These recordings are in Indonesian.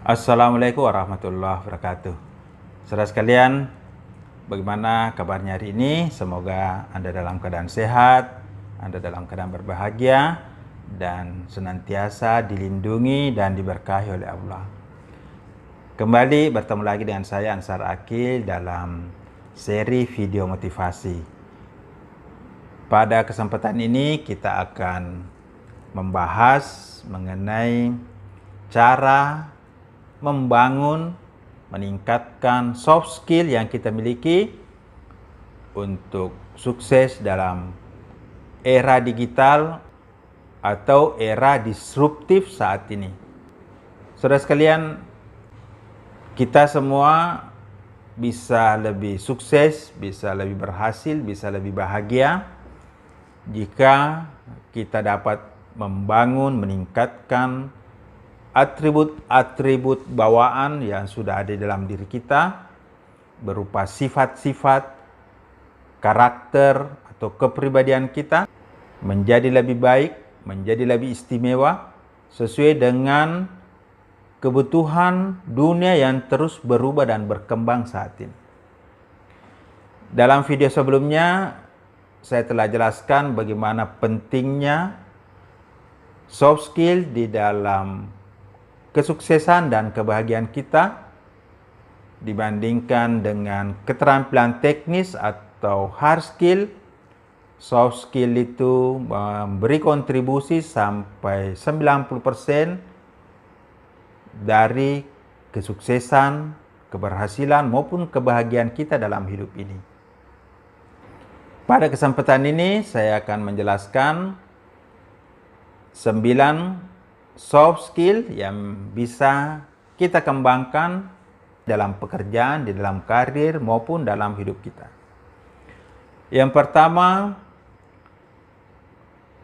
Assalamualaikum warahmatullahi wabarakatuh. Saudara sekalian, bagaimana kabarnya hari ini? Semoga Anda dalam keadaan sehat, Anda dalam keadaan berbahagia, dan senantiasa dilindungi dan diberkahi oleh Allah. Kembali bertemu lagi dengan saya Ansar Akil dalam seri video motivasi. Pada kesempatan ini kita akan membahas mengenai cara membangun, meningkatkan soft skill yang kita miliki untuk sukses dalam era digital atau era disruptif saat ini. Saudara sekalian, kita semua bisa lebih sukses, bisa lebih berhasil, bisa lebih bahagia jika kita dapat membangun, meningkatkan atribut-atribut bawaan yang sudah ada dalam diri kita berupa sifat-sifat, karakter atau kepribadian kita menjadi lebih baik, menjadi lebih istimewa sesuai dengan kebutuhan dunia yang terus berubah dan berkembang saat ini. Dalam video sebelumnya saya telah jelaskan bagaimana pentingnya soft skill di dalam kesuksesan dan kebahagiaan kita dibandingkan dengan keterampilan teknis atau hard skill. Soft skill itu memberi kontribusi sampai 90% dari kesuksesan, keberhasilan maupun kebahagiaan kita dalam hidup ini. Pada kesempatan ini saya akan menjelaskan 9 soft skill yang bisa kita kembangkan dalam pekerjaan, di dalam karir maupun dalam hidup kita. Yang pertama,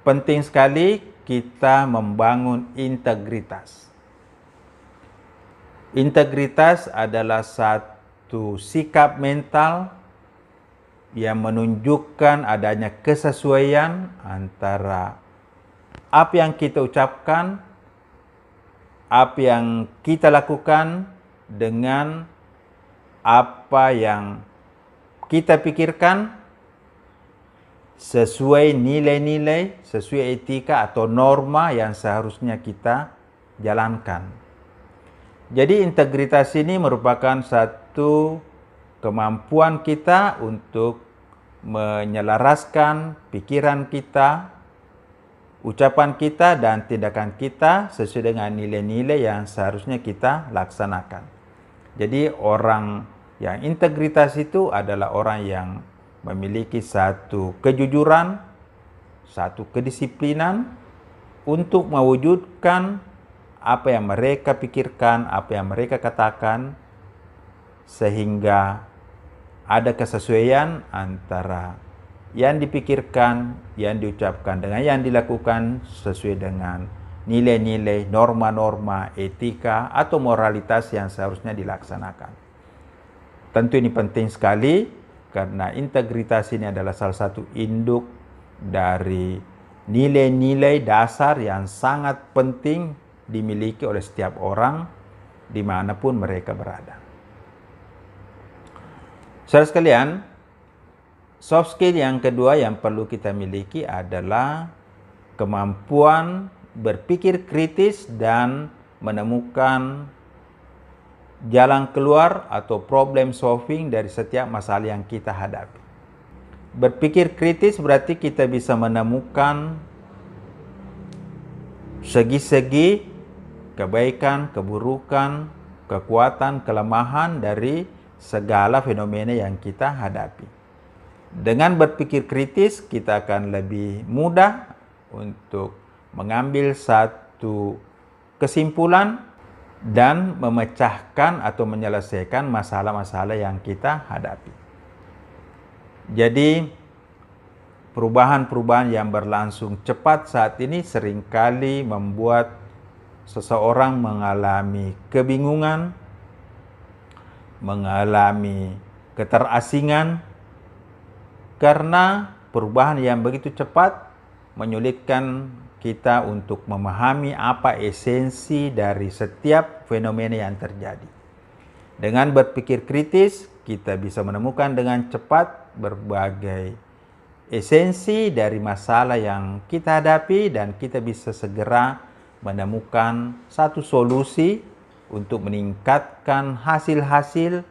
penting sekali kita membangun integritas. Integritas adalah satu sikap mental yang menunjukkan adanya kesesuaian antara apa yang kita ucapkan, apa yang kita lakukan dengan apa yang kita pikirkan sesuai nilai-nilai, sesuai etika atau norma yang seharusnya kita jalankan. Jadi integritas ini merupakan satu kemampuan kita untuk menyelaraskan pikiran kita, ucapan kita dan tindakan kita sesuai dengan nilai-nilai yang seharusnya kita laksanakan. Jadi orang yang integritas itu adalah orang yang memiliki satu kejujuran, satu kedisiplinan untuk mewujudkan apa yang mereka pikirkan, apa yang mereka katakan, sehingga ada kesesuaian antara yang dipikirkan, yang diucapkan dengan yang dilakukan sesuai dengan nilai-nilai, norma-norma, etika atau moralitas yang seharusnya dilaksanakan. Tentu ini penting sekali karena integritas ini adalah salah satu induk dari nilai-nilai dasar yang sangat penting dimiliki oleh setiap orang dimanapun mereka berada. Saudara sekalian, soft skill yang kedua yang perlu kita miliki adalah kemampuan berpikir kritis dan menemukan jalan keluar atau problem solving dari setiap masalah yang kita hadapi. Berpikir kritis berarti kita bisa menemukan segi-segi kebaikan, keburukan, kekuatan, kelemahan dari segala fenomena yang kita hadapi. Dengan berpikir kritis, kita akan lebih mudah untuk mengambil satu kesimpulan dan memecahkan atau menyelesaikan masalah-masalah yang kita hadapi. Jadi, perubahan-perubahan yang berlangsung cepat saat ini seringkali membuat seseorang mengalami kebingungan, mengalami keterasingan, karena perubahan yang begitu cepat menyulitkan kita untuk memahami apa esensi dari setiap fenomena yang terjadi. Dengan berpikir kritis, kita bisa menemukan dengan cepat berbagai esensi dari masalah yang kita hadapi dan kita bisa segera menemukan satu solusi untuk meningkatkan hasil-hasil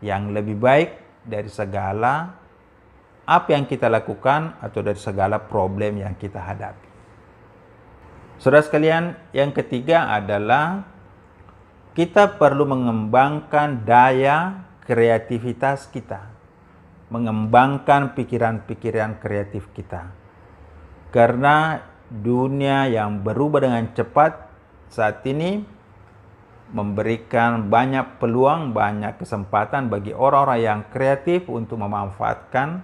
yang lebih baik dari segala apa yang kita lakukan atau dari segala problem yang kita hadapi. Saudara sekalian, yang ketiga adalah kita perlu mengembangkan daya kreativitas kita, mengembangkan pikiran-pikiran kreatif kita. Karena dunia yang berubah dengan cepat saat ini memberikan banyak peluang, banyak kesempatan bagi orang-orang yang kreatif untuk memanfaatkan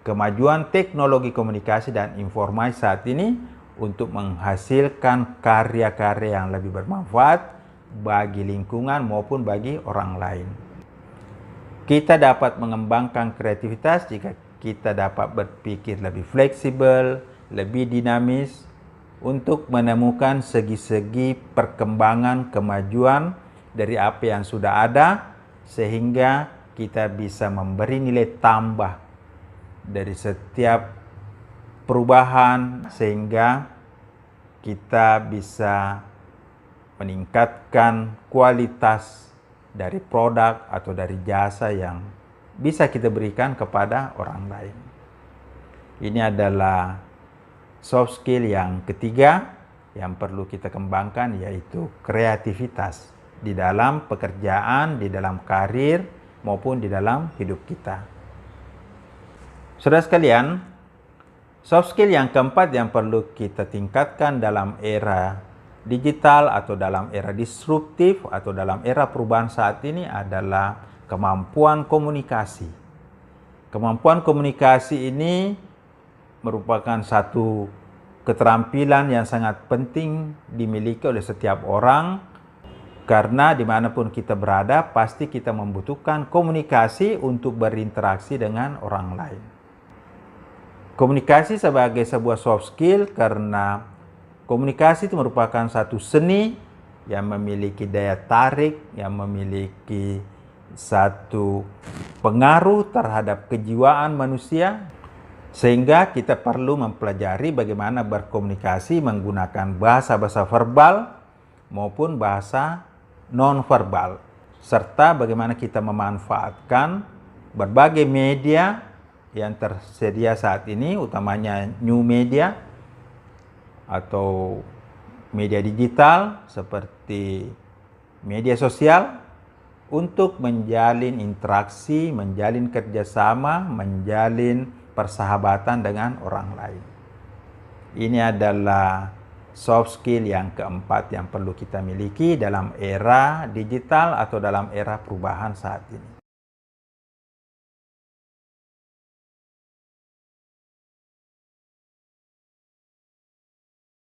kemajuan teknologi komunikasi dan informasi saat ini untuk menghasilkan karya-karya yang lebih bermanfaat bagi lingkungan maupun bagi orang lain. Kita dapat mengembangkan kreativitas jika kita dapat berpikir lebih fleksibel, lebih dinamis, untuk menemukan segi-segi perkembangan kemajuan dari apa yang sudah ada, sehingga kita bisa memberi nilai tambah dari setiap perubahan, sehingga kita bisa meningkatkan kualitas dari produk atau dari jasa yang bisa kita berikan kepada orang lain. Ini adalah soft skill yang ketiga yang perlu kita kembangkan, yaitu kreativitas di dalam pekerjaan, di dalam karir, maupun di dalam hidup kita. Saudara sekalian, soft skill yang keempat yang perlu kita tingkatkan dalam era digital atau dalam era disruptif atau dalam era perubahan saat ini adalah kemampuan komunikasi. Kemampuan komunikasi ini merupakan satu keterampilan yang sangat penting dimiliki oleh setiap orang, karena dimanapun kita berada pasti kita membutuhkan komunikasi untuk berinteraksi dengan orang lain. Komunikasi sebagai sebuah soft skill karena komunikasi itu merupakan satu seni yang memiliki daya tarik, yang memiliki satu pengaruh terhadap kejiwaan manusia, sehingga kita perlu mempelajari bagaimana berkomunikasi menggunakan bahasa-bahasa verbal maupun bahasa non-verbal, serta bagaimana kita memanfaatkan berbagai media yang tersedia saat ini, utamanya new media atau media digital seperti media sosial, untuk menjalin interaksi, menjalin kerjasama, menjalin persahabatan dengan orang lain. Ini adalah soft skill yang keempat yang perlu kita miliki dalam era digital atau dalam era perubahan saat ini.